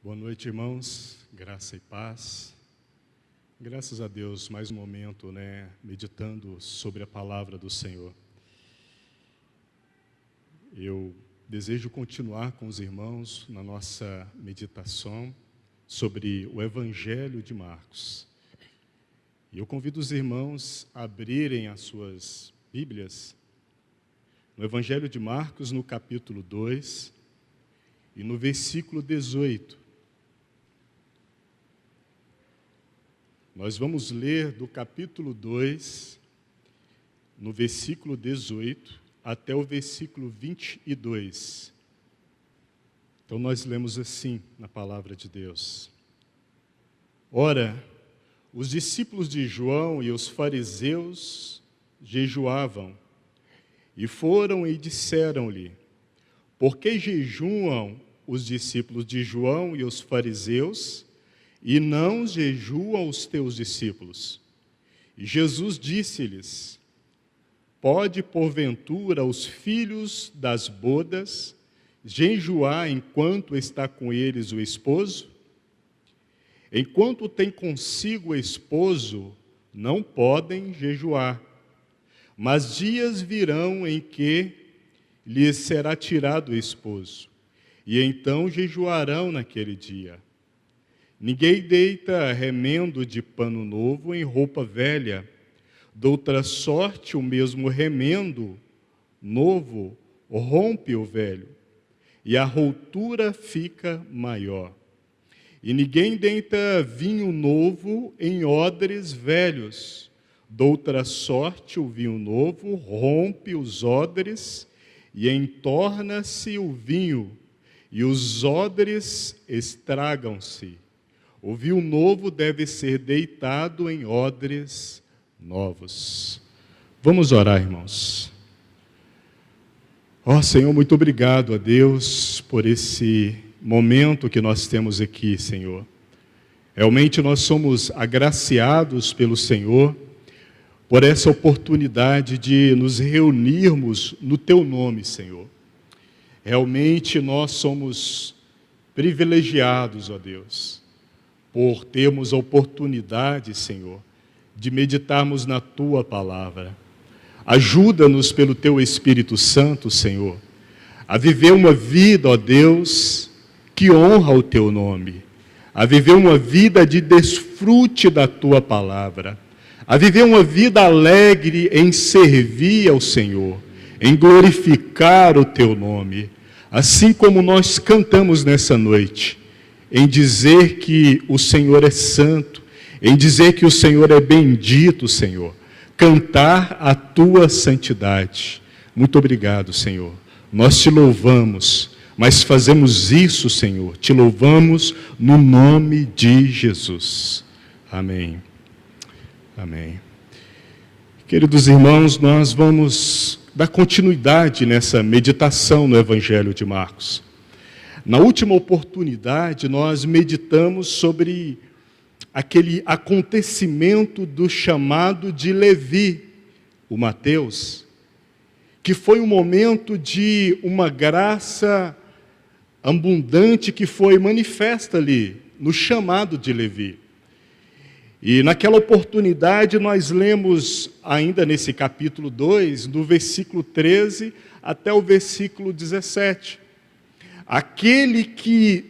Boa noite, irmãos. Graça e paz. Graças a Deus, mais um momento, meditando sobre a palavra do Senhor. Eu desejo continuar com os irmãos na nossa meditação sobre o Evangelho de Marcos. E eu convido os irmãos a abrirem as suas Bíblias no Evangelho de Marcos, no capítulo 2 e no versículo 18. Nós vamos ler do capítulo 2, no versículo 18, até o versículo 22. Então, nós lemos assim na palavra de Deus. Ora, os discípulos de João e os fariseus jejuavam, e foram e disseram-lhe: por que jejuam os discípulos de João e os fariseus, e não jejuam os teus discípulos? E Jesus disse-lhes: pode, porventura, os filhos das bodas jejuar enquanto está com eles o esposo? Enquanto tem consigo o esposo, não podem jejuar. Mas dias virão em que lhes será tirado o esposo, e então jejuarão naquele dia. Ninguém deita remendo de pano novo em roupa velha. Doutra sorte, o mesmo remendo novo rompe o velho, e a rotura fica maior. E ninguém deita vinho novo em odres velhos. Doutra sorte, o vinho novo rompe os odres, e entorna-se o vinho, e os odres estragam-se. O vinho novo deve ser deitado em odres novos. Vamos orar, irmãos. Senhor, muito obrigado a Deus por esse momento que nós temos aqui, Senhor. Realmente nós somos agraciados pelo Senhor por essa oportunidade de nos reunirmos no Teu nome, Senhor. Realmente nós somos privilegiados, ó Deus, por termos a oportunidade, Senhor, de meditarmos na Tua palavra. Ajuda-nos pelo Teu Espírito Santo, Senhor, a viver uma vida, ó Deus, que honra o Teu nome, a viver uma vida de desfrute da Tua palavra, a viver uma vida alegre em servir ao Senhor, em glorificar o Teu nome, assim como nós cantamos nessa noite, em dizer que o Senhor é santo, em dizer que o Senhor é bendito, Senhor, cantar a Tua santidade. Muito obrigado, Senhor. Nós Te louvamos, mas fazemos isso, Senhor, Te louvamos no nome de Jesus. Amém. Amém. Queridos irmãos, nós vamos dar continuidade nessa meditação no Evangelho de Marcos. Na última oportunidade, nós meditamos sobre aquele acontecimento do chamado de Levi, o Mateus, que foi um momento de uma graça abundante que foi manifesta ali, no chamado de Levi. E naquela oportunidade nós lemos, ainda nesse capítulo 2, do versículo 13 até o versículo 17. Aquele que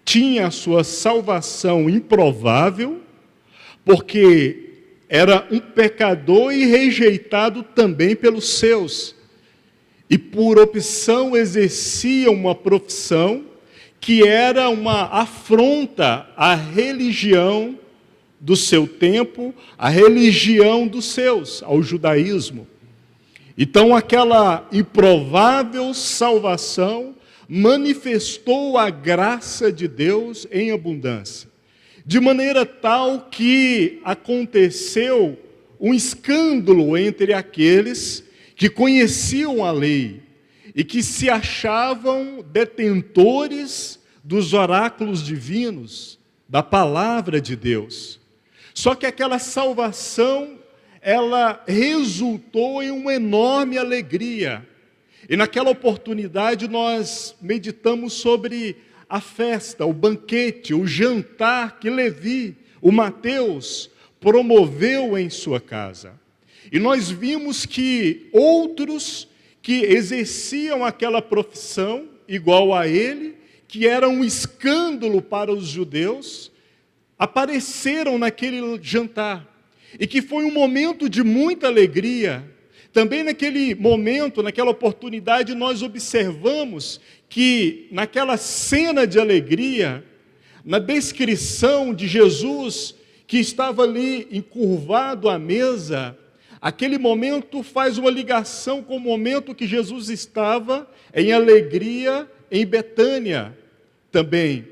tinha a sua salvação improvável, porque era um pecador e rejeitado também pelos seus, e por opção exercia uma profissão que era uma afronta à religião do seu tempo, à religião dos seus, ao judaísmo. Então aquela improvável salvação manifestou a graça de Deus em abundância, de maneira tal que aconteceu um escândalo entre aqueles que conheciam a lei e que se achavam detentores dos oráculos divinos, da palavra de Deus. Só que aquela salvação, ela resultou em uma enorme alegria. E naquela oportunidade nós meditamos sobre a festa, o banquete, o jantar que Levi, o Mateus, promoveu em sua casa. E nós vimos que outros que exerciam aquela profissão igual a ele, que era um escândalo para os judeus, apareceram naquele jantar. E que foi um momento de muita alegria. Também naquele momento, naquela oportunidade, nós observamos que naquela cena de alegria, na descrição de Jesus, que estava ali encurvado à mesa, aquele momento faz uma ligação com o momento que Jesus estava em alegria em Betânia também.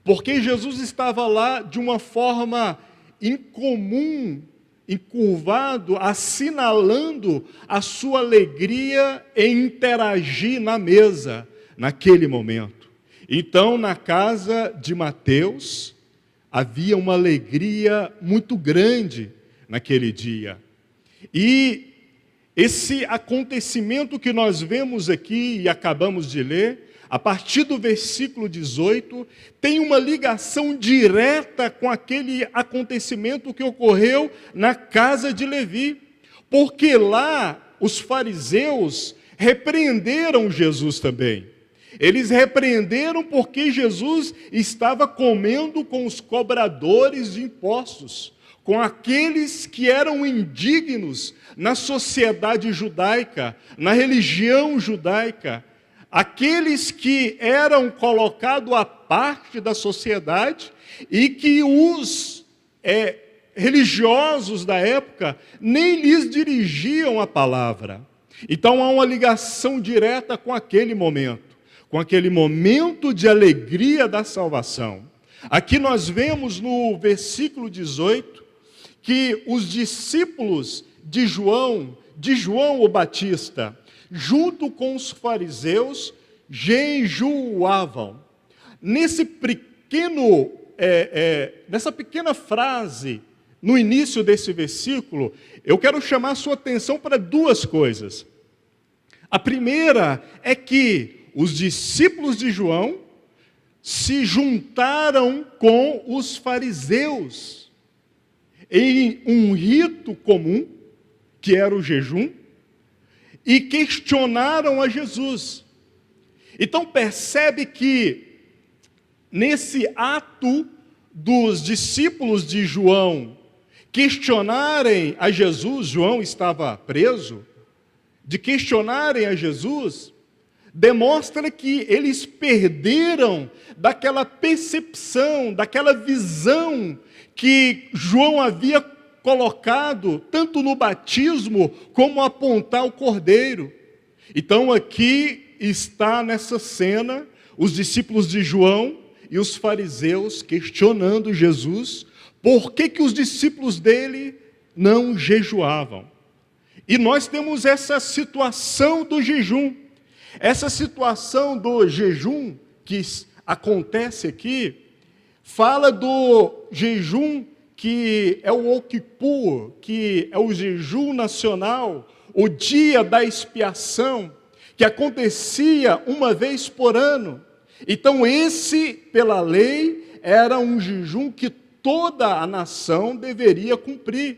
Porque Jesus estava lá de uma forma incomum, encurvado, assinalando a sua alegria em interagir na mesa, naquele momento. Então, na casa de Mateus, havia uma alegria muito grande naquele dia. E esse acontecimento que nós vemos aqui e acabamos de ler, a partir do versículo 18, tem uma ligação direta com aquele acontecimento que ocorreu na casa de Levi. Porque lá os fariseus repreenderam Jesus também. Eles repreenderam porque Jesus estava comendo com os cobradores de impostos, com aqueles que eram indignos na sociedade judaica, na religião judaica, aqueles que eram colocados à parte da sociedade e que os religiosos da época nem lhes dirigiam a palavra. Então há uma ligação direta com aquele momento de alegria da salvação. Aqui nós vemos no versículo 18, que os discípulos de João o Batista, junto com os fariseus, jejuavam. Nessa pequena frase, no início desse versículo, eu quero chamar a sua atenção para duas coisas. A primeira é que os discípulos de João se juntaram com os fariseus em um rito comum, que era o jejum, e questionaram a Jesus. Então percebe que nesse ato dos discípulos de João questionarem a Jesus, João estava preso, de questionarem a Jesus, demonstra que eles perderam daquela percepção, daquela visão que João havia colocado, tanto no batismo, como apontar o cordeiro. Então aqui está nessa cena, os discípulos de João e os fariseus questionando Jesus, por que os discípulos dele não jejuavam. E nós temos essa situação do jejum. Essa situação do jejum que acontece aqui, fala do jejum que é o Yom Kippur, que é o jejum nacional, o dia da expiação, que acontecia uma vez por ano. Então esse, pela lei, era um jejum que toda a nação deveria cumprir.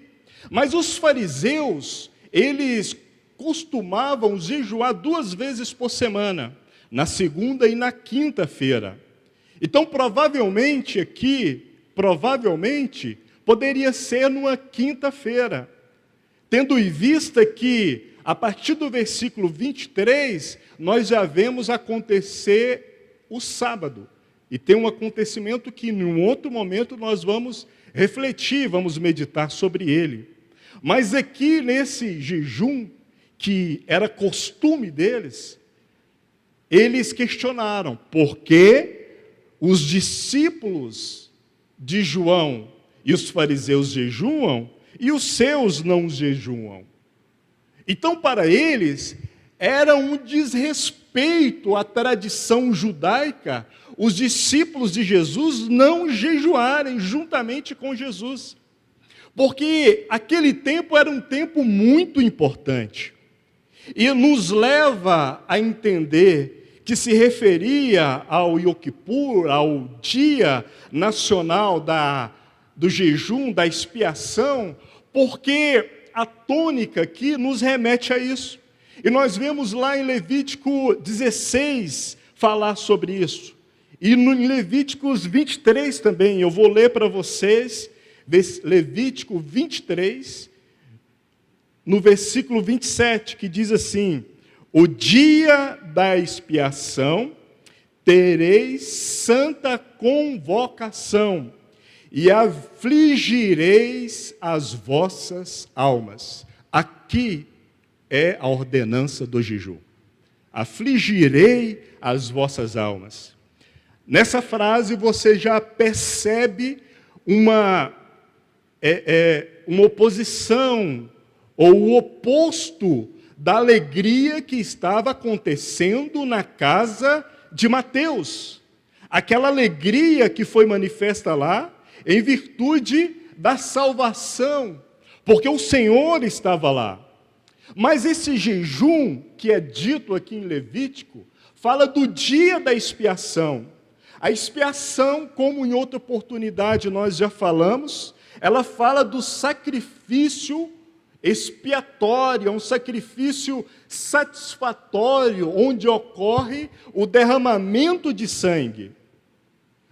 Mas os fariseus, eles costumavam jejuar 2 vezes por semana, na segunda e na quinta-feira. Então, provavelmente, poderia ser numa quinta-feira, tendo em vista que, a partir do versículo 23, nós já vemos acontecer o sábado. E tem um acontecimento que, em outro momento, nós vamos refletir, vamos meditar sobre ele. Mas aqui, nesse jejum, que era costume deles, eles questionaram por que os discípulos de João e os fariseus jejuam e os seus não jejuam. Então, para eles, era um desrespeito à tradição judaica os discípulos de Jesus não jejuarem juntamente com Jesus. Porque aquele tempo era um tempo muito importante. E nos leva a entender que se referia ao Yom Kippur, ao dia nacional do jejum, da expiação, porque a tônica aqui nos remete a isso. E nós vemos lá em Levítico 16 falar sobre isso. E em Levíticos 23 também, eu vou ler para vocês, Levítico 23, no versículo 27, que diz assim: o dia da expiação tereis santa convocação, e afligireis as vossas almas. Aqui é a ordenança do jejum. Afligirei as vossas almas. Nessa frase você já percebe uma oposição, ou o oposto da alegria que estava acontecendo na casa de Mateus. Aquela alegria que foi manifesta lá, em virtude da salvação, porque o Senhor estava lá. Mas esse jejum, que é dito aqui em Levítico, fala do dia da expiação. A expiação, como em outra oportunidade nós já falamos, ela fala do sacrifício expiatório, um sacrifício satisfatório, onde ocorre o derramamento de sangue.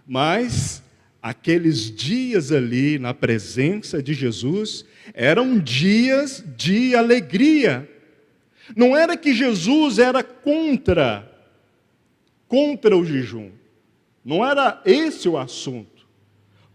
Mas aqueles dias ali, na presença de Jesus, eram dias de alegria. Não era que Jesus era contra o jejum. Não era esse o assunto.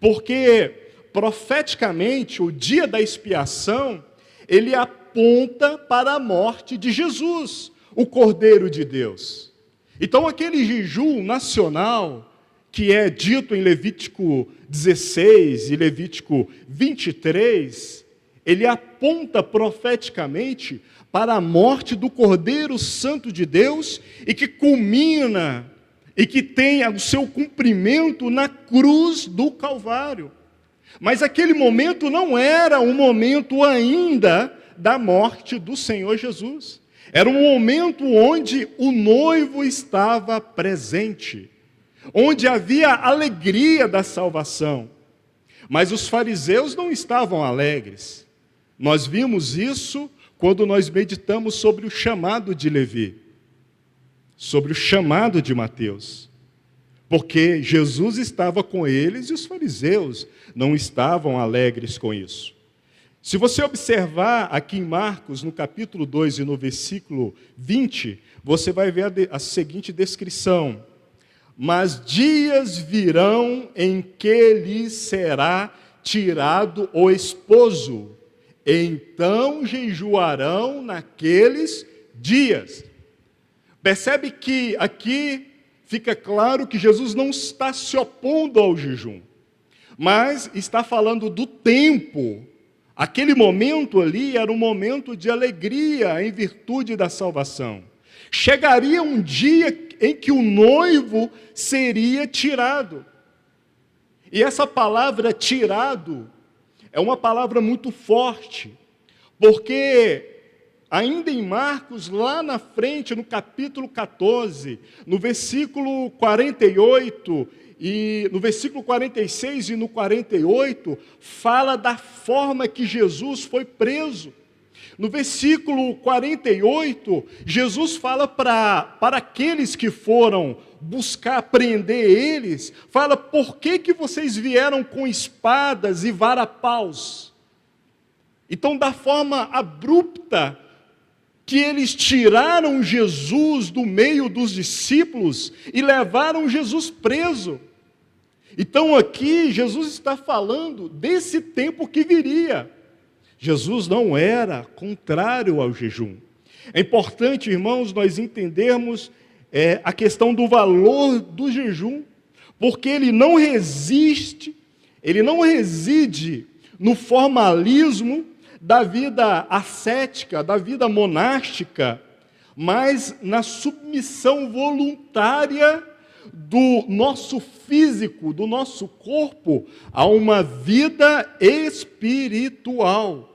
Porque, profeticamente, o dia da expiação, ele aponta para a morte de Jesus, o Cordeiro de Deus. Então, aquele jejum nacional, que é dito em Levítico 16 e Levítico 23, ele aponta profeticamente para a morte do Cordeiro Santo de Deus e que culmina e que tem o seu cumprimento na cruz do Calvário. Mas aquele momento não era um momento ainda da morte do Senhor Jesus. Era um momento onde o noivo estava presente, onde havia alegria da salvação. Mas os fariseus não estavam alegres. Nós vimos isso quando nós meditamos sobre o chamado de Levi, sobre o chamado de Mateus. Porque Jesus estava com eles e os fariseus não estavam alegres com isso. Se você observar aqui em Marcos, no capítulo 2 e no versículo 20, você vai ver a seguinte descrição: mas dias virão em que lhes será tirado o esposo, então jejuarão naqueles dias. Percebe que aqui fica claro que Jesus não está se opondo ao jejum, mas está falando do tempo. Aquele momento ali era um momento de alegria em virtude da salvação. Chegaria um dia em que o noivo seria tirado. E essa palavra tirado é uma palavra muito forte, porque ainda em Marcos, lá na frente, no capítulo 14, no versículo 48, e no versículo 46 e no 48, fala da forma que Jesus foi preso. No versículo 48, Jesus fala para aqueles que foram buscar prender eles, fala: por que vocês vieram com espadas e varapaus? Então, da forma abrupta que eles tiraram Jesus do meio dos discípulos e levaram Jesus preso. Então aqui Jesus está falando desse tempo que viria. Jesus não era contrário ao jejum. É importante, irmãos, nós entendermos a questão do valor do jejum, porque ele não reside no formalismo da vida ascética, da vida monástica, mas na submissão voluntária do nosso físico, do nosso corpo, a uma vida espiritual,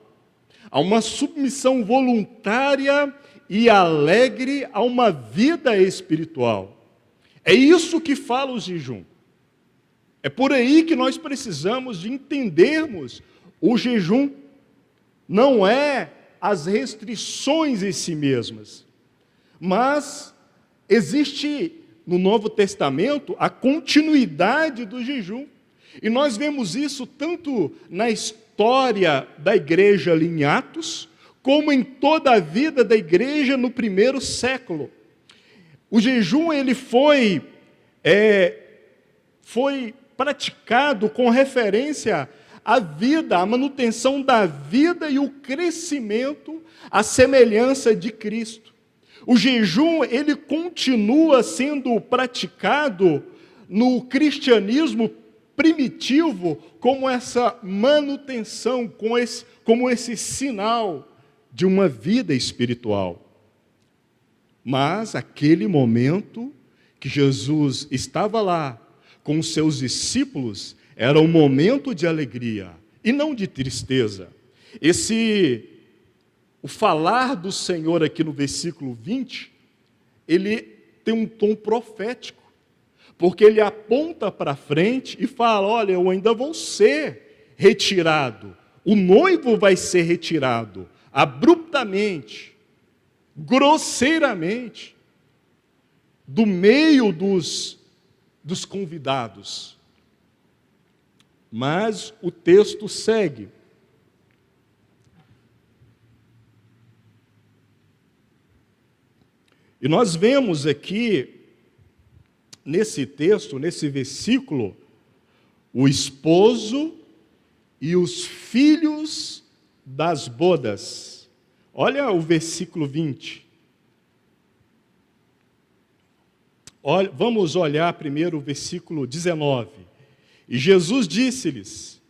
a uma submissão voluntária e alegre a uma vida espiritual. É isso que fala o jejum. É por aí que nós precisamos de entendermos o jejum. Não é as restrições em si mesmas, mas existe no Novo Testamento a continuidade do jejum. E nós vemos isso tanto na história da igreja ali em Atos, como em toda a vida da igreja no primeiro século. O jejum ele foi praticado com referência à vida, à manutenção da vida e o crescimento à semelhança de Cristo. O jejum ele continua sendo praticado no cristianismo primitivo como essa manutenção, como esse sinal de uma vida espiritual. Mas aquele momento que Jesus estava lá com os seus discípulos era um momento de alegria e não de tristeza. O falar do Senhor aqui no versículo 20, ele tem um tom profético, porque ele aponta para frente e fala, olha, eu ainda vou ser retirado, o noivo vai ser retirado, abruptamente, grosseiramente, do meio dos convidados. Mas o texto segue. E nós vemos aqui, nesse texto, nesse versículo, o esposo e os filhos das bodas. Olha o versículo 20. Vamos olhar primeiro o versículo 19. E Jesus disse-lhes,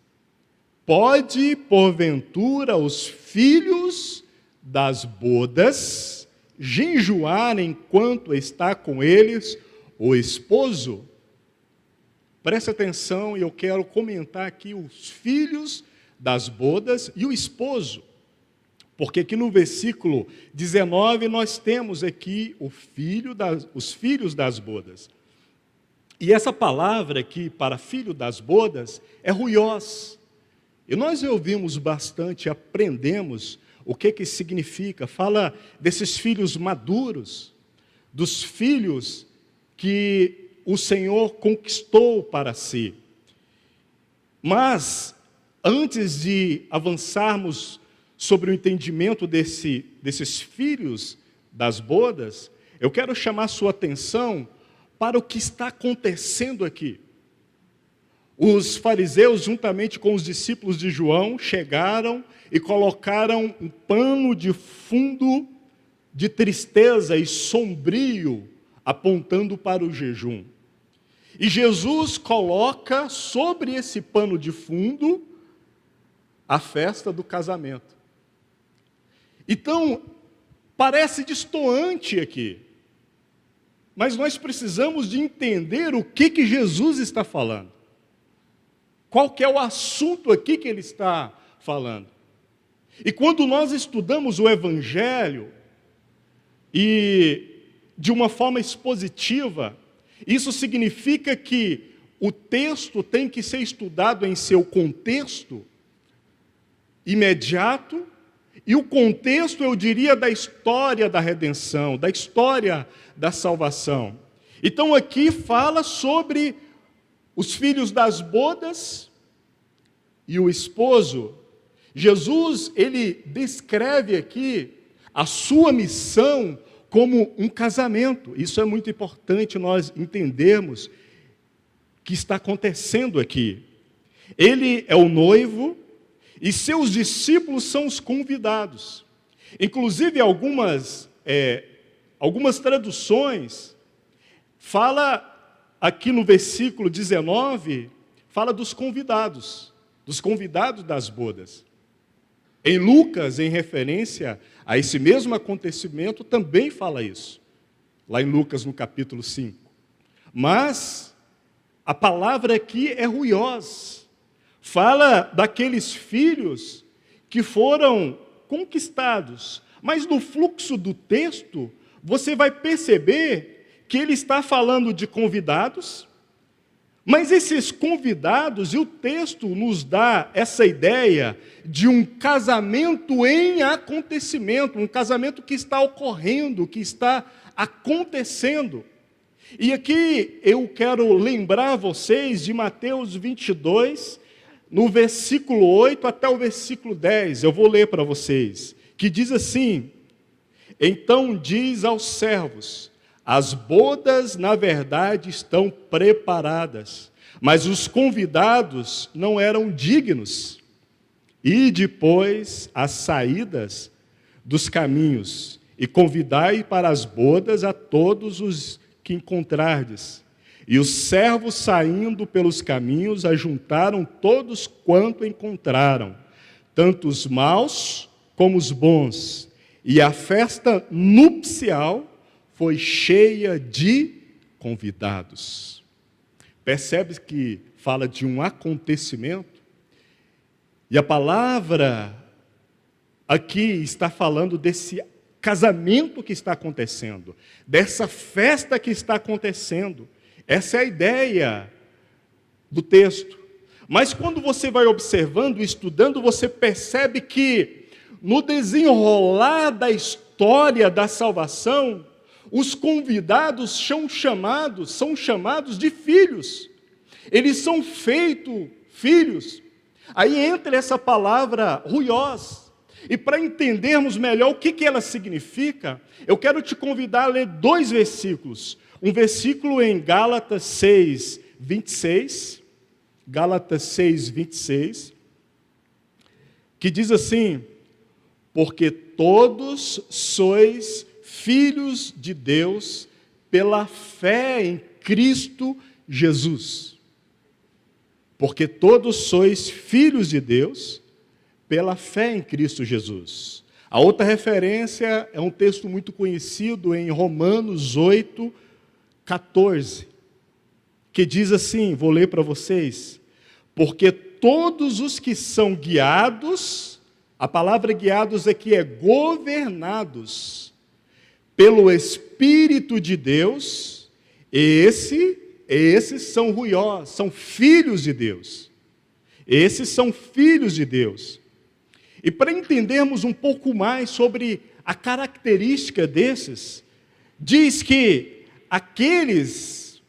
pode, porventura, os filhos das bodas jejuar enquanto está com eles o esposo? Preste atenção, e eu quero comentar aqui os filhos das bodas e o esposo. Porque aqui no versículo 19 nós temos aqui os filhos das bodas. E essa palavra aqui para filho das bodas é ruiós. E nós ouvimos bastante, aprendemos o que significa. Fala desses filhos maduros, dos filhos que o Senhor conquistou para si. Mas, antes de avançarmos sobre o entendimento desses filhos das bodas, eu quero chamar sua atenção para o que está acontecendo aqui. Os fariseus, juntamente com os discípulos de João, chegaram e colocaram um pano de fundo de tristeza e sombrio, apontando para o jejum. E Jesus coloca sobre esse pano de fundo a festa do casamento. Então, parece destoante aqui, mas nós precisamos de entender o que Jesus está falando. Qual que é o assunto aqui que ele está falando? E quando nós estudamos o Evangelho, e de uma forma expositiva, isso significa que o texto tem que ser estudado em seu contexto imediato, e o contexto, eu diria, da história da redenção, da história da salvação. Então aqui fala sobre os filhos das bodas e o esposo. Jesus, ele descreve aqui a sua missão como um casamento. Isso é muito importante nós entendermos o que está acontecendo aqui. Ele é o noivo e seus discípulos são os convidados. Inclusive, algumas traduções fala aqui no versículo 19, fala dos convidados das bodas. Em Lucas, em referência a esse mesmo acontecimento, também fala isso. Lá em Lucas, no capítulo 5. Mas a palavra aqui é ruiós. Fala daqueles filhos que foram conquistados. Mas no fluxo do texto, você vai perceber que ele está falando de convidados, mas esses convidados, e o texto nos dá essa ideia de um casamento em acontecimento, um casamento que está ocorrendo, que está acontecendo. E aqui eu quero lembrar vocês de Mateus 22, no versículo 8 até o versículo 10, eu vou ler para vocês, que diz assim: então diz aos servos: as bodas, na verdade, estão preparadas, mas os convidados não eram dignos. E depois as saídas dos caminhos, e convidai para as bodas a todos os que encontrardes. E os servos, saindo pelos caminhos, ajuntaram todos quanto encontraram, tanto os maus como os bons. E a festa nupcial foi cheia de convidados. Percebe que fala de um acontecimento? E a palavra aqui está falando desse casamento que está acontecendo, dessa festa que está acontecendo. Essa é a ideia do texto. Mas quando você vai observando e estudando, você percebe que no desenrolar da história da salvação, os convidados são chamados de filhos. Eles são feitos filhos. Aí entra essa palavra ruiós. E para entendermos melhor o que ela significa, eu quero te convidar a ler 2 versículos. Um versículo em Gálatas 6, 26. Gálatas 6, 26. Que diz assim: porque todos sois filhos de Deus pela fé em Cristo Jesus. Porque todos sois filhos de Deus pela fé em Cristo Jesus. A outra referência é um texto muito conhecido em Romanos 8, 14, que diz assim, vou ler para vocês: porque todos os que são guiados, a palavra guiados aqui é governados pelo Espírito de Deus, esses são ruiós, são filhos de Deus. Esses são filhos de Deus. E para entendermos um pouco mais sobre a característica desses, diz que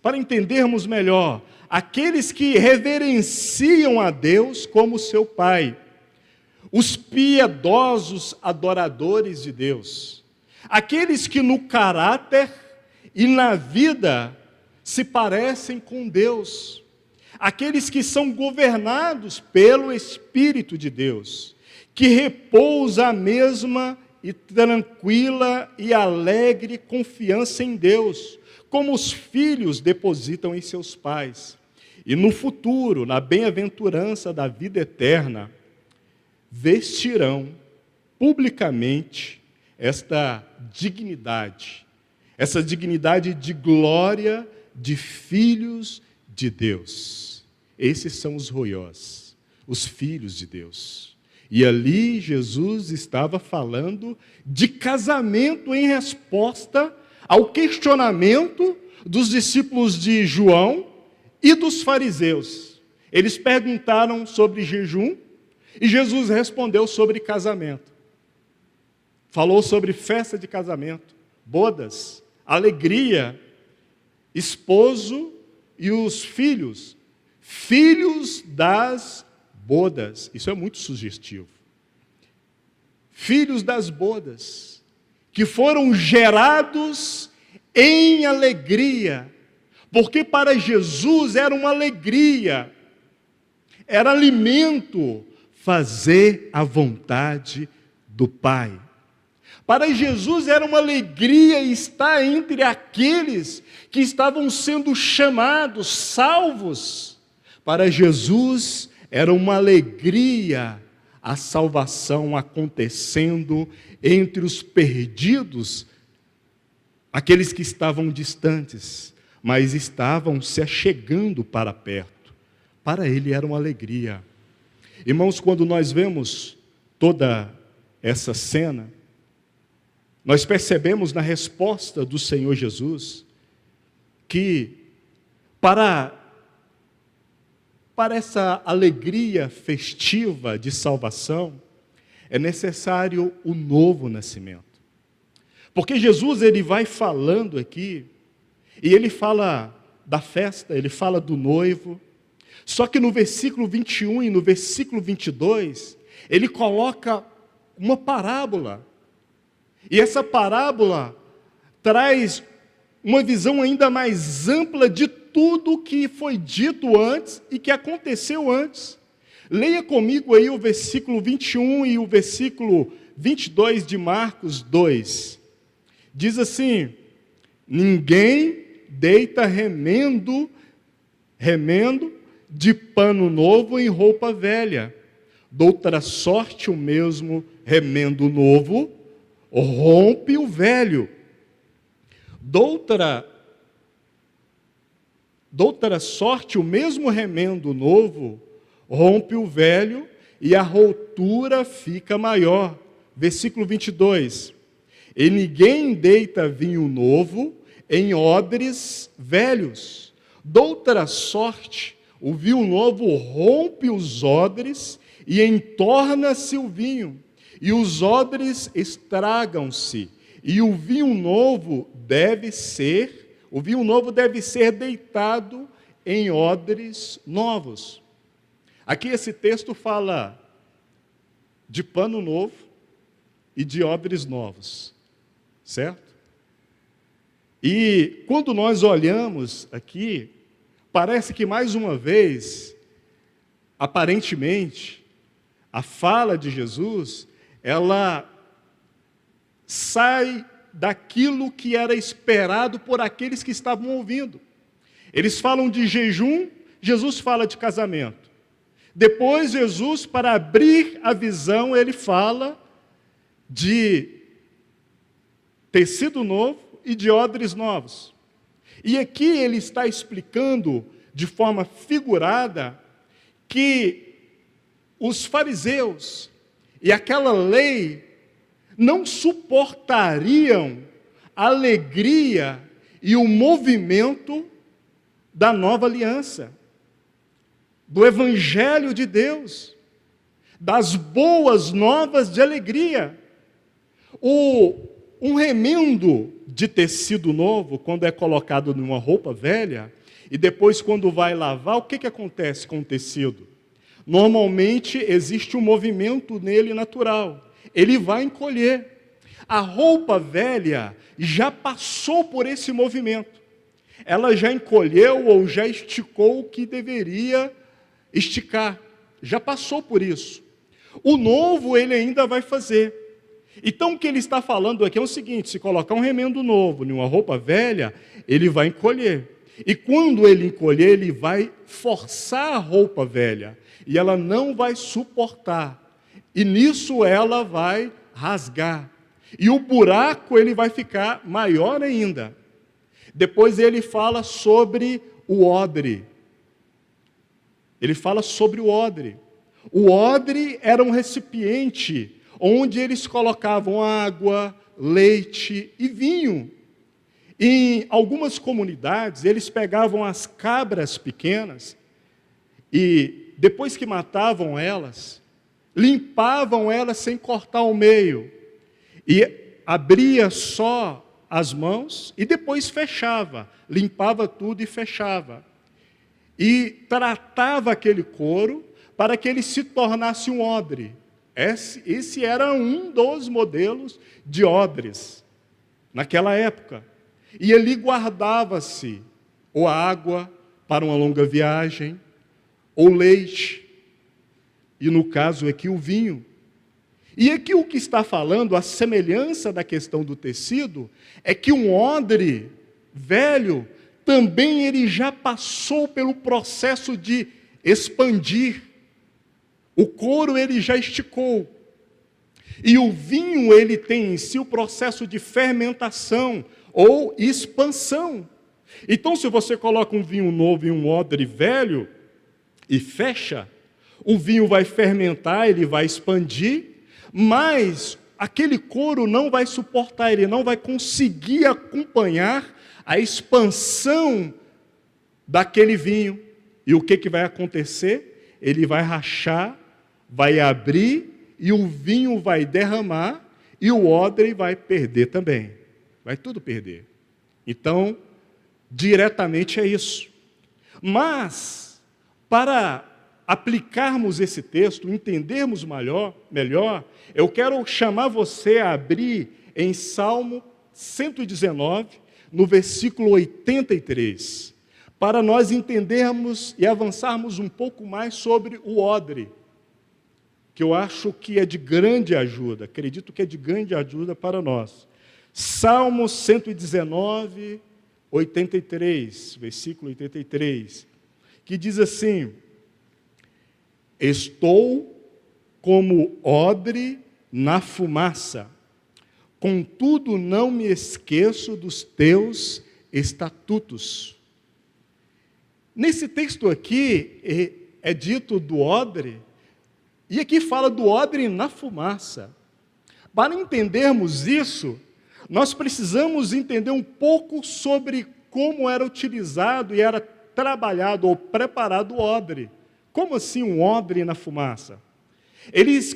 para entendermos melhor, aqueles que reverenciam a Deus como seu Pai, os piedosos adoradores de Deus, aqueles que no caráter e na vida se parecem com Deus, aqueles que são governados pelo Espírito de Deus, que repousa a mesma e tranquila e alegre confiança em Deus, como os filhos depositam em seus pais. E no futuro, na bem-aventurança da vida eterna, vestirão publicamente essa dignidade de glória de filhos de Deus. Esses são os ruiós, os filhos de Deus. E ali Jesus estava falando de casamento em resposta ao questionamento dos discípulos de João e dos fariseus. Eles perguntaram sobre jejum e Jesus respondeu sobre casamento. Falou sobre festa de casamento, bodas, alegria, esposo e os filhos das bodas. Isso é muito sugestivo. Filhos das bodas, que foram gerados em alegria, porque para Jesus era uma alegria, era alimento fazer a vontade do Pai. Para Jesus era uma alegria estar entre aqueles que estavam sendo chamados, salvos. Para Jesus era uma alegria a salvação acontecendo entre os perdidos, aqueles que estavam distantes, mas estavam se achegando para perto. Para ele era uma alegria. Irmãos, quando nós vemos toda essa cena, nós percebemos na resposta do Senhor Jesus que para essa alegria festiva de salvação, é necessário o novo nascimento. Porque Jesus, ele vai falando aqui, e ele fala da festa, ele fala do noivo, só que no versículo 21 e no versículo 22, ele coloca uma parábola. E essa parábola traz uma visão ainda mais ampla de tudo o que foi dito antes e que aconteceu antes. Leia comigo aí o versículo 21 e o versículo 22 de Marcos 2. Diz assim: ninguém deita remendo de pano novo em roupa velha. Doutra sorte, o mesmo remendo novo rompe o velho. Doutra sorte, o mesmo remendo novo rompe o velho e a rotura fica maior. Versículo 22. E ninguém deita vinho novo em odres velhos. Doutra sorte, o vinho novo rompe os odres e entorna-se o vinho, e os odres estragam-se, e o vinho novo deve ser deitado em odres novos. Aqui esse texto fala de pano novo e de odres novos, certo? E quando nós olhamos aqui, parece que mais uma vez, aparentemente, a fala de Jesus, ela sai daquilo que era esperado por aqueles que estavam ouvindo. Eles falam de jejum, Jesus fala de casamento. Depois Jesus, para abrir a visão, ele fala de tecido novo e de odres novos. E aqui ele está explicando de forma figurada que os fariseus e aquela lei não suportariam a alegria e o movimento da nova aliança, do Evangelho de Deus, das boas novas de alegria. Um remendo de tecido novo, quando é colocado numa roupa velha, e depois quando vai lavar, o que acontece com o tecido? Normalmente existe um movimento nele natural, ele vai encolher. A roupa velha já passou por esse movimento, ela já encolheu ou já esticou o que deveria esticar, já passou por isso. O novo ele ainda vai fazer. Então o que ele está falando aqui é o seguinte: se colocar um remendo novo em uma roupa velha, ele vai encolher. E quando ele encolher, ele vai forçar a roupa velha, e ela não vai suportar. E nisso ela vai rasgar. E o buraco ele vai ficar maior ainda. Depois ele fala sobre o odre. Ele fala sobre o odre. O odre era um recipiente onde eles colocavam água, leite e vinho. Em algumas comunidades, eles pegavam as cabras pequenas e, depois que matavam elas, limpavam elas sem cortar ao meio. E abria só as mãos e depois fechava. Limpava tudo e fechava. E tratava aquele couro para que ele se tornasse um odre. Esse era um dos modelos de odres naquela época. E ali guardava-se ou água para uma longa viagem, ou leite, e no caso aqui o vinho. E aqui o que está falando, a semelhança da questão do tecido, é que um odre velho, também ele já passou pelo processo de expandir. O couro ele já esticou. E o vinho ele tem em si o processo de fermentação ou expansão. Então, se você coloca um vinho novo em um odre velho e fecha, o vinho vai fermentar, ele vai expandir, mas aquele couro não vai suportar, ele não vai conseguir acompanhar a expansão daquele vinho. E o que vai acontecer? Ele vai rachar, vai abrir, e o vinho vai derramar, e o odre vai perder também. Vai tudo perder. Então, diretamente é isso. Mas, para aplicarmos esse texto, entendermos melhor, eu quero chamar você a abrir em Salmo 119, no versículo 83, para nós entendermos e avançarmos um pouco mais sobre o odre, que eu acho que é de grande ajuda, acredito que é de grande ajuda para nós. Salmo 119, 83, versículo 83, que diz assim: estou como odre na fumaça, contudo não me esqueço dos teus estatutos. Nesse texto aqui é dito do odre, e aqui fala do odre na fumaça. Para entendermos isso, nós precisamos entender um pouco sobre como era utilizado e era trabalhado ou preparado o odre. Como assim um odre na fumaça?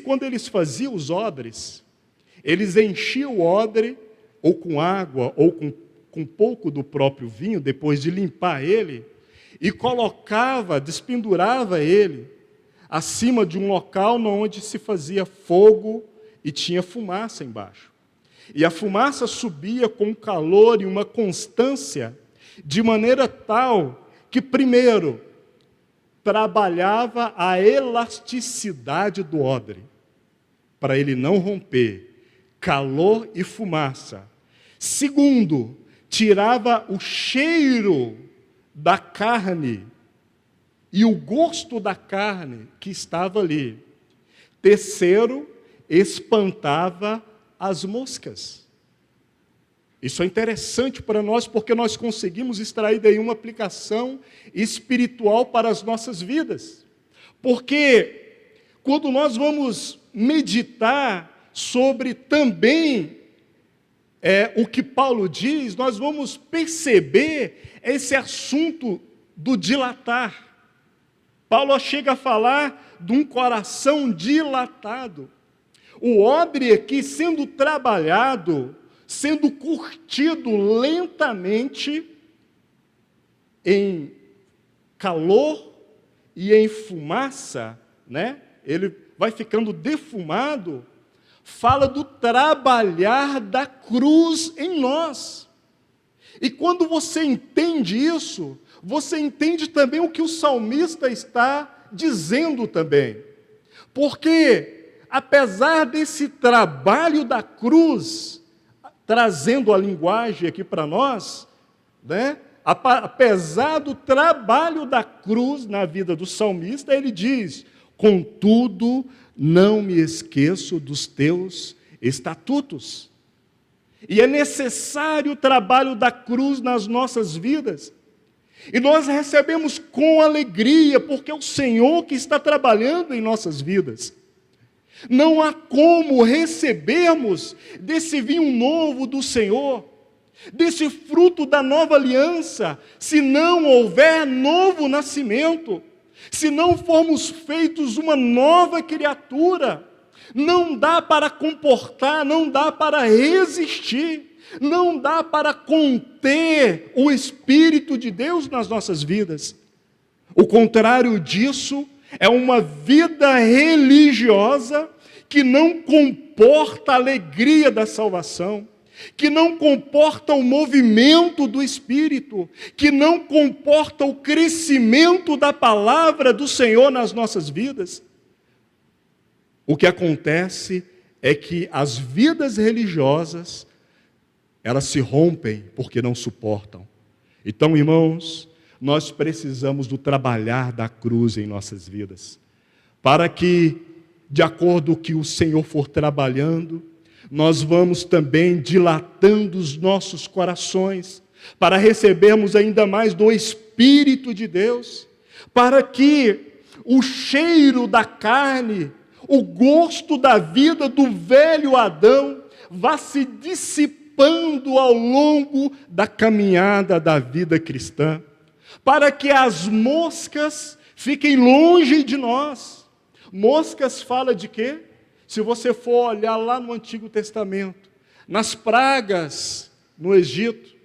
Quando eles faziam os odres, eles enchiam o odre ou com água ou com pouco do próprio vinho, depois de limpar ele, e despendurava ele acima de um local onde se fazia fogo e tinha fumaça embaixo. E a fumaça subia com calor e uma constância, de maneira tal que, primeiro, trabalhava a elasticidade do odre, para ele não romper, calor e fumaça. Segundo, tirava o cheiro da carne e o gosto da carne que estava ali. Terceiro, espantava as moscas. Isso é interessante para nós, porque nós conseguimos extrair daí uma aplicação espiritual para as nossas vidas. Porque quando nós vamos meditar sobre também o que Paulo diz, nós vamos perceber esse assunto do dilatar. Paulo chega a falar de um coração dilatado. O odre aqui sendo trabalhado, sendo curtido lentamente em calor e em fumaça, né? Ele vai ficando defumado, fala do trabalhar da cruz em nós. E quando você entende isso, você entende também o que o salmista está dizendo também. Porque, apesar desse trabalho da cruz, trazendo a linguagem aqui para nós, né? Apesar do trabalho da cruz na vida do salmista, ele diz: contudo, não me esqueço dos teus estatutos. E é necessário o trabalho da cruz nas nossas vidas. E nós recebemos com alegria, porque é o Senhor que está trabalhando em nossas vidas. Não há como recebermos desse vinho novo do Senhor, desse fruto da nova aliança, se não houver novo nascimento, se não formos feitos uma nova criatura. Não dá para comportar, não dá para resistir, não dá para conter o Espírito de Deus nas nossas vidas. O contrário disso é uma vida religiosa que não comporta a alegria da salvação, que não comporta o movimento do Espírito, que não comporta o crescimento da palavra do Senhor nas nossas vidas. O que acontece é que as vidas religiosas, elas se rompem porque não suportam. Então, irmãos, nós precisamos do trabalhar da cruz em nossas vidas, para que, de acordo com o que o Senhor for trabalhando, nós vamos também dilatando os nossos corações, para recebermos ainda mais do Espírito de Deus, para que o cheiro da carne, o gosto da vida do velho Adão vá se dissipando limpando ao longo da caminhada da vida cristã, para que as moscas fiquem longe de nós. Moscas fala de quê? Se você for olhar lá no Antigo Testamento, nas pragas no Egito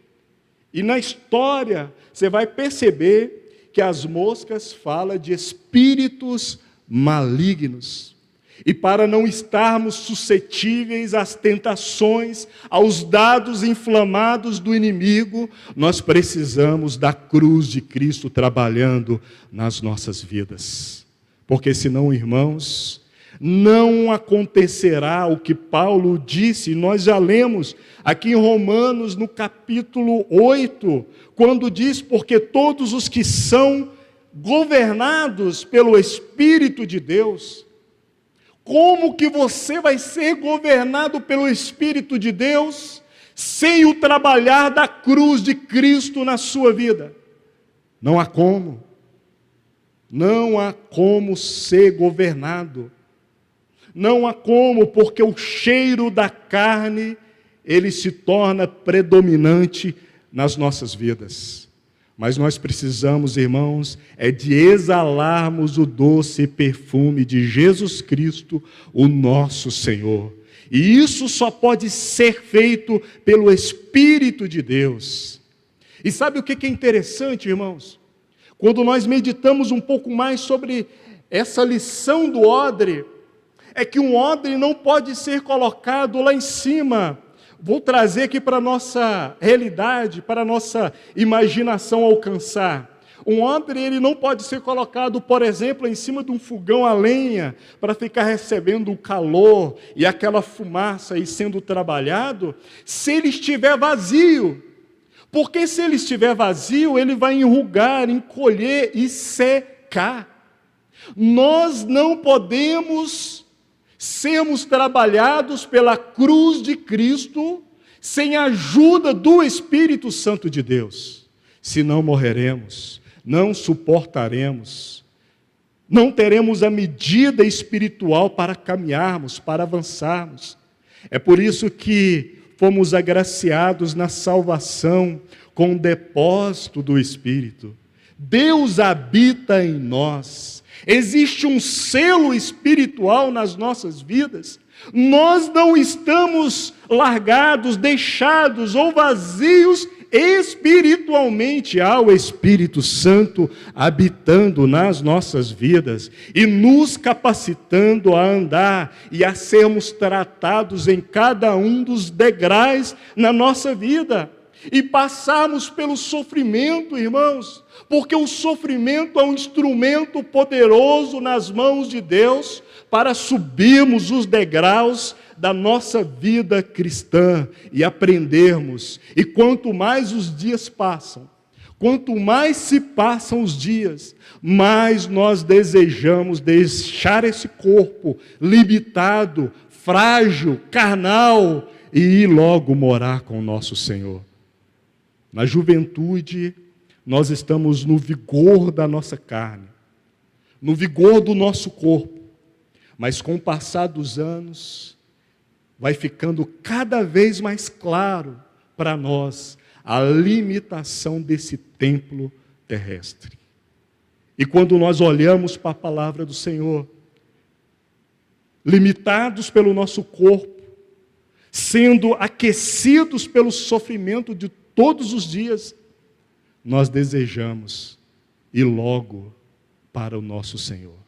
e na história, você vai perceber que as moscas falam de espíritos malignos. E para não estarmos suscetíveis às tentações, aos dados inflamados do inimigo, nós precisamos da cruz de Cristo trabalhando nas nossas vidas. Porque senão, irmãos, não acontecerá o que Paulo disse, nós já lemos aqui em Romanos, no capítulo 8, quando diz, porque todos os que são governados pelo Espírito de Deus. Como que você vai ser governado pelo Espírito de Deus sem o trabalhar da cruz de Cristo na sua vida? Não há como. Não há como ser governado. Não há como, porque o cheiro da carne, ele se torna predominante nas nossas vidas. Mas nós precisamos, irmãos, de exalarmos o doce perfume de Jesus Cristo, o nosso Senhor. E isso só pode ser feito pelo Espírito de Deus. E sabe o que é interessante, irmãos? Quando nós meditamos um pouco mais sobre essa lição do odre, é que um odre não pode ser colocado lá em cima. Vou trazer aqui para a nossa realidade, para a nossa imaginação alcançar. Um odre, ele não pode ser colocado, por exemplo, em cima de um fogão a lenha, para ficar recebendo o calor e aquela fumaça aí sendo trabalhado, se ele estiver vazio. Porque se ele estiver vazio, ele vai enrugar, encolher e secar. Nós não podemos sermos trabalhados pela cruz de Cristo sem a ajuda do Espírito Santo de Deus. Senão morreremos, não suportaremos, não teremos a medida espiritual para caminharmos, para avançarmos. É por isso que fomos agraciados na salvação com o depósito do Espírito. Deus habita em nós. Existe um selo espiritual nas nossas vidas. Nós não estamos largados, deixados ou vazios espiritualmente. Há o Espírito Santo habitando nas nossas vidas e nos capacitando a andar e a sermos tratados em cada um dos degraus na nossa vida. E passarmos pelo sofrimento, irmãos, porque o sofrimento é um instrumento poderoso nas mãos de Deus para subirmos os degraus da nossa vida cristã e aprendermos. E quanto mais os dias passam, quanto mais se passam os dias, mais nós desejamos deixar esse corpo limitado, frágil, carnal e ir logo morar com o nosso Senhor. Na juventude, nós estamos no vigor da nossa carne, no vigor do nosso corpo, mas com o passar dos anos, vai ficando cada vez mais claro para nós a limitação desse templo terrestre. E quando nós olhamos para a palavra do Senhor, limitados pelo nosso corpo, sendo aquecidos pelo sofrimento de todos os dias, nós desejamos ir logo para o nosso Senhor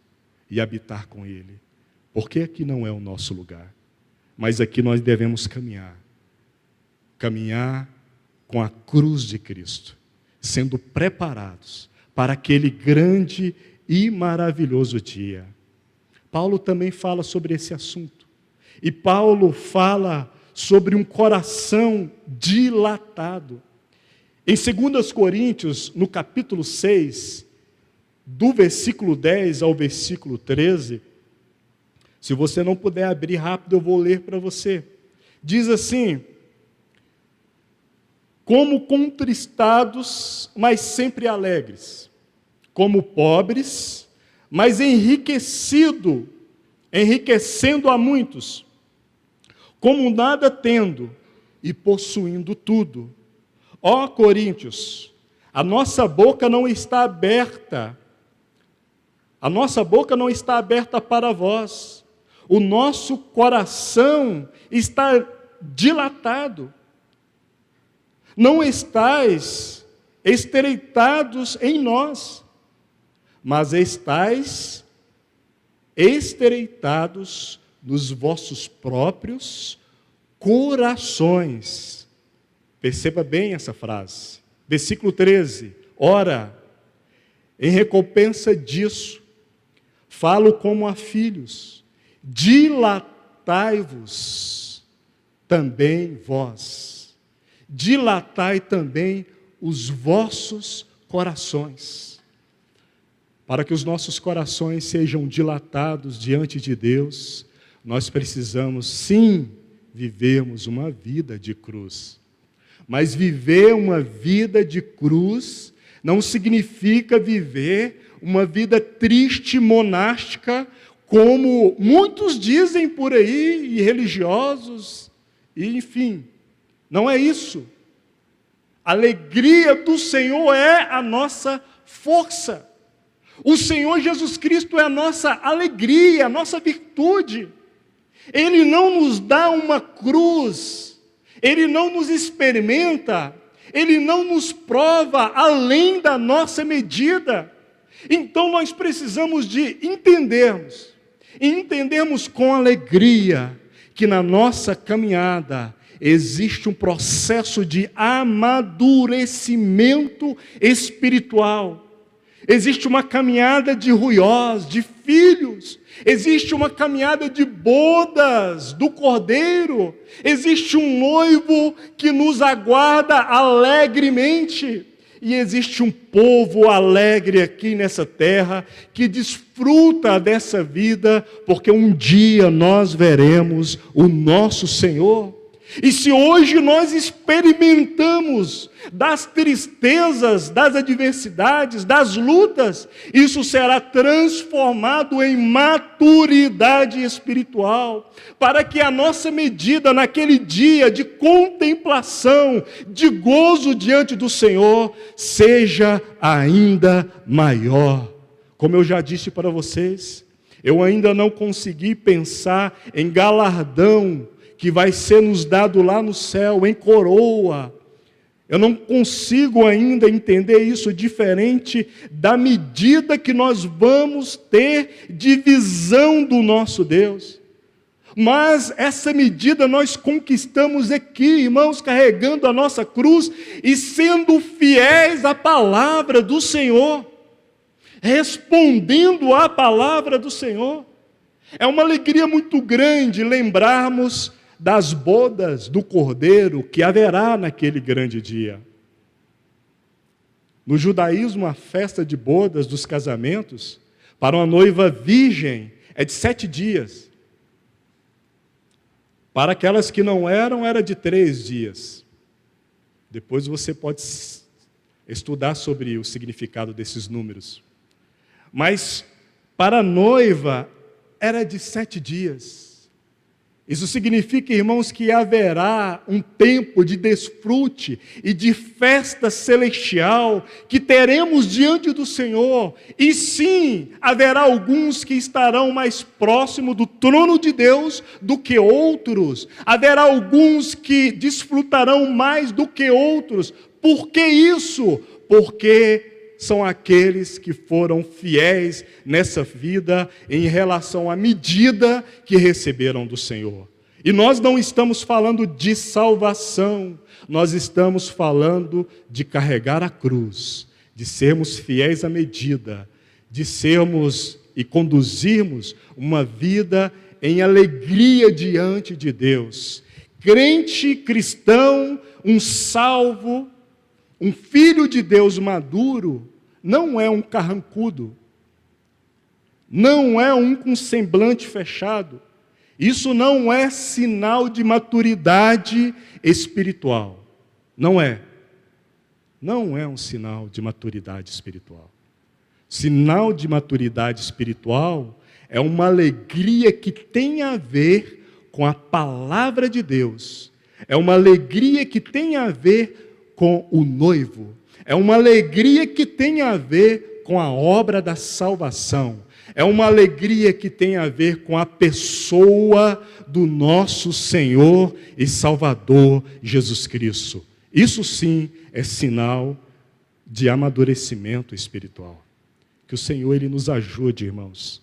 e habitar com Ele, porque aqui não é o nosso lugar, mas aqui nós devemos caminhar com a cruz de Cristo, sendo preparados para aquele grande e maravilhoso dia. Paulo também fala sobre esse assunto, e Paulo fala sobre um coração dilatado. Em 2 Coríntios, no capítulo 6, do versículo 10 ao versículo 13, se você não puder abrir rápido, eu vou ler para você. Diz assim: como contristados, mas sempre alegres, como pobres, mas enriquecendo a muitos, como nada tendo, e possuindo tudo. Ó Coríntios, a nossa boca não está aberta. A nossa boca não está aberta para vós. O nosso coração está dilatado. Não estáis estreitados em nós, mas estáis estreitados nos vossos próprios corações. Perceba bem essa frase. Versículo 13. Ora, em recompensa disso, falo como a filhos, dilatai-vos também vós. Dilatai também os vossos corações. Para que os nossos corações sejam dilatados diante de Deus, nós precisamos, sim, vivermos uma vida de cruz. Mas viver uma vida de cruz não significa viver uma vida triste, monástica, como muitos dizem por aí, e religiosos, e enfim. Não é isso. A alegria do Senhor é a nossa força. O Senhor Jesus Cristo é a nossa alegria, a nossa virtude. Ele não nos dá uma cruz, Ele não nos experimenta, Ele não nos prova além da nossa medida. Então nós precisamos de entendermos com alegria que na nossa caminhada existe um processo de amadurecimento espiritual. Existe uma caminhada de ruiós, de filhos. Existe uma caminhada de bodas do Cordeiro. Existe um noivo que nos aguarda alegremente. E existe um povo alegre aqui nessa terra que desfruta dessa vida, porque um dia nós veremos o nosso Senhor. E se hoje nós experimentamos das tristezas, das adversidades, das lutas, isso será transformado em maturidade espiritual, para que a nossa medida naquele dia de contemplação, de gozo diante do Senhor, seja ainda maior. Como eu já disse para vocês, eu ainda não consegui pensar em galardão que vai ser nos dado lá no céu, em coroa. Eu não consigo ainda entender isso diferente da medida que nós vamos ter de visão do nosso Deus. Mas essa medida nós conquistamos aqui, irmãos, carregando a nossa cruz e sendo fiéis à palavra do Senhor, respondendo à palavra do Senhor. É uma alegria muito grande lembrarmos das bodas do Cordeiro que haverá naquele grande dia. No judaísmo, a festa de bodas dos casamentos, para uma noiva virgem, é de 7 dias. Para aquelas que não eram, era de 3 dias. Depois você pode estudar sobre o significado desses números. Mas para a noiva, era de 7 dias. Isso significa, irmãos, que haverá um tempo de desfrute e de festa celestial que teremos diante do Senhor. E sim, haverá alguns que estarão mais próximos do trono de Deus do que outros. Haverá alguns que desfrutarão mais do que outros. Por que isso? Porque são aqueles que foram fiéis nessa vida em relação à medida que receberam do Senhor. E nós não estamos falando de salvação, nós estamos falando de carregar a cruz, de sermos fiéis à medida, de sermos e conduzirmos uma vida em alegria diante de Deus. Crente, cristão, um salvo, um filho de Deus maduro, não é um carrancudo, não é um com semblante fechado. Isso não é sinal de maturidade espiritual. Não é. Não é um sinal de maturidade espiritual. Sinal de maturidade espiritual é uma alegria que tem a ver com a palavra de Deus, É uma alegria que tem a ver com o noivo. É uma alegria que tem a ver com a obra da salvação. É uma alegria que tem a ver com a pessoa do nosso Senhor e Salvador Jesus Cristo. Isso sim é sinal de amadurecimento espiritual. Que o Senhor ele nos ajude, irmãos.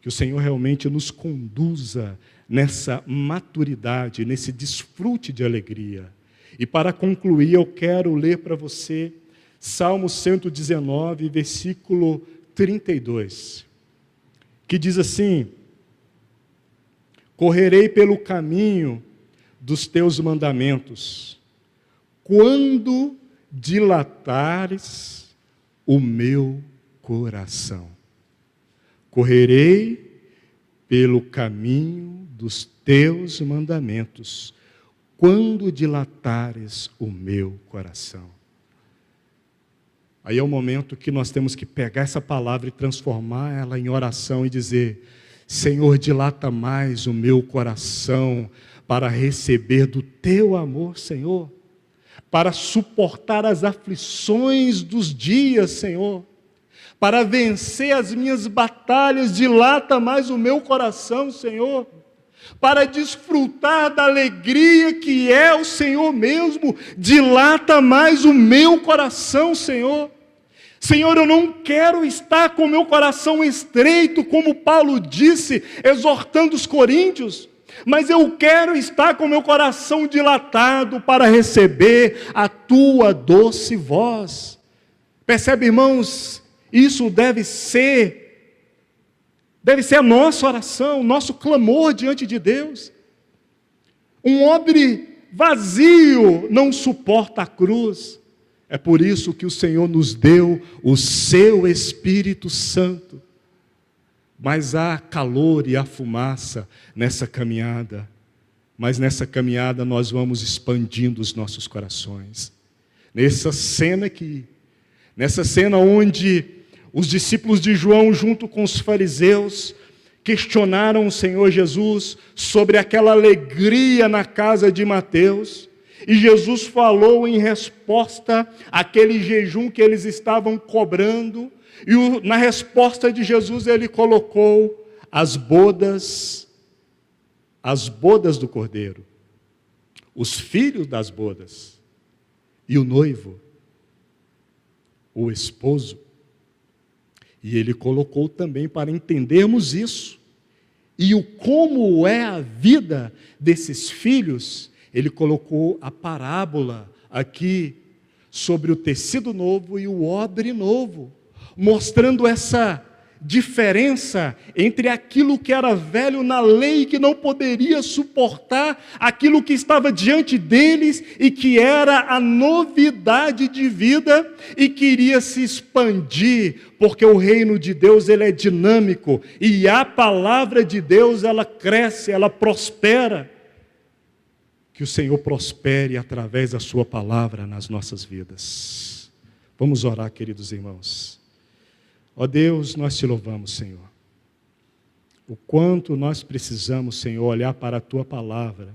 Que o Senhor realmente nos conduza nessa maturidade, nesse desfrute de alegria. E para concluir, eu quero ler para você Salmo 119, versículo 32, que diz assim: correrei pelo caminho dos teus mandamentos, quando dilatares o meu coração. Correrei pelo caminho dos teus mandamentos, quando dilatares o meu coração. Aí é o momento que nós temos que pegar essa palavra e transformar ela em oração e dizer: Senhor, dilata mais o meu coração para receber do teu amor, Senhor, para suportar as aflições dos dias, Senhor, para vencer as minhas batalhas, dilata mais o meu coração, Senhor, para desfrutar da alegria que é o Senhor mesmo, dilata mais o meu coração, Senhor. Senhor, eu não quero estar com o meu coração estreito, como Paulo disse, exortando os coríntios, mas eu quero estar com o meu coração dilatado para receber a tua doce voz. Percebe, irmãos? Isso deve ser a nossa oração, nosso clamor diante de Deus. Um odre vazio não suporta a cruz. É por isso que o Senhor nos deu o seu Espírito Santo. Mas há calor e há fumaça nessa caminhada. Mas nessa caminhada nós vamos expandindo os nossos corações. Nessa cena aqui, nessa cena onde os discípulos de João, junto com os fariseus, questionaram o Senhor Jesus sobre aquela alegria na casa de Mateus. E Jesus falou em resposta àquele jejum que eles estavam cobrando. E na resposta de Jesus ele colocou as bodas do Cordeiro, os filhos das bodas, e o noivo, o esposo. E ele colocou também para entendermos isso. E como é a vida desses filhos, ele colocou a parábola aqui sobre o tecido novo e o odre novo, mostrando essa diferença entre aquilo que era velho na lei, que não poderia suportar aquilo que estava diante deles e que era a novidade de vida e queria se expandir, porque o reino de Deus ele é dinâmico e a palavra de Deus ela cresce, ela prospera. Que o Senhor prospere através da sua palavra nas nossas vidas. Vamos orar, queridos irmãos. Ó Deus, nós te louvamos, Senhor. O quanto nós precisamos, Senhor, olhar para a tua palavra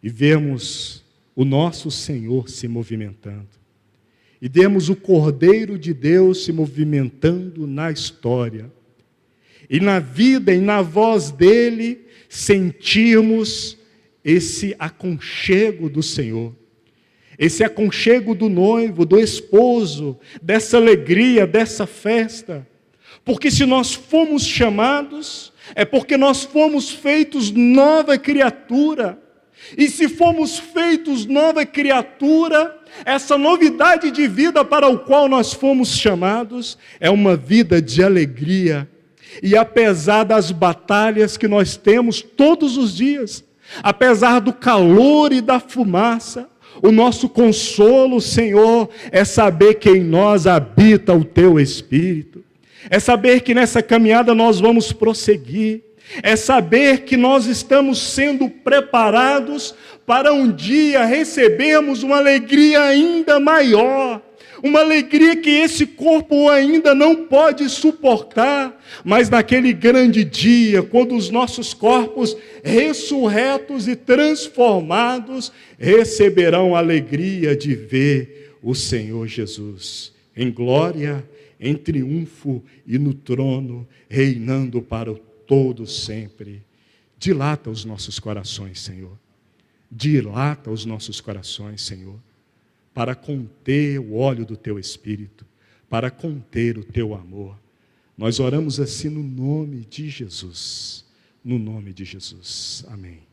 e vermos o nosso Senhor se movimentando. E vermos o Cordeiro de Deus se movimentando na história. E na vida e na voz dele sentirmos esse aconchego do Senhor, esse aconchego do noivo, do esposo, dessa alegria, dessa festa. Porque se nós fomos chamados, é porque nós fomos feitos nova criatura. E se fomos feitos nova criatura, essa novidade de vida para o qual nós fomos chamados é uma vida de alegria. E apesar das batalhas que nós temos todos os dias, apesar do calor e da fumaça, o nosso consolo, Senhor, é saber que em nós habita o Teu Espírito. É saber que nessa caminhada nós vamos prosseguir. É saber que nós estamos sendo preparados para um dia recebermos uma alegria ainda maior. uma alegria que esse corpo ainda não pode suportar, mas naquele grande dia, quando os nossos corpos ressurretos e transformados receberão a alegria de ver o Senhor Jesus em glória, em triunfo e no trono, reinando para todo sempre. Dilata os nossos corações, Senhor. Dilata os nossos corações, Senhor, para conter o óleo do Teu Espírito, para conter o Teu amor. Nós oramos assim no nome de Jesus. No nome de Jesus. Amém.